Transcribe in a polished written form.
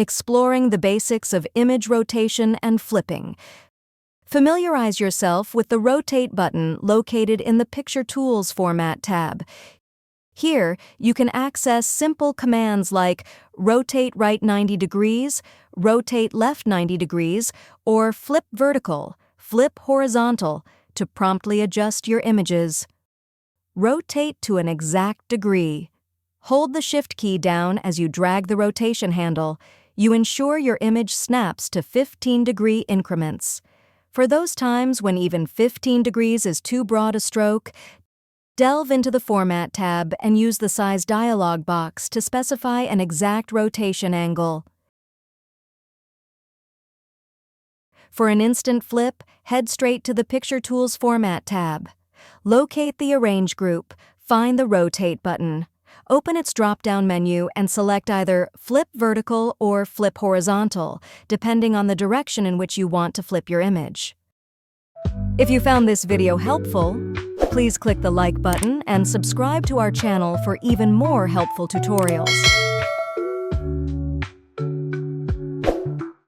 exploring the basics of image rotation and flipping. Familiarize yourself with the Rotate button located in the Picture Tools Format tab. Here, you can access simple commands like Rotate right 90 degrees, Rotate left 90 degrees, or Flip vertical, Flip horizontal to promptly adjust your images. Rotate to an exact degree. Hold the Shift key down as you drag the rotation handle. You ensure your image snaps to 15-degree increments. For those times when even 15 degrees is too broad a stroke, delve into the Format tab and use the Size dialog box to specify an exact rotation angle. For an instant flip, head straight to the Picture Tools Format tab. Locate the Arrange group, find the Rotate button. Open its drop-down menu and select either Flip vertical or Flip horizontal, depending on the direction in which you want to flip your image. If you found this video helpful, please click the like button and subscribe to our channel for even more helpful tutorials.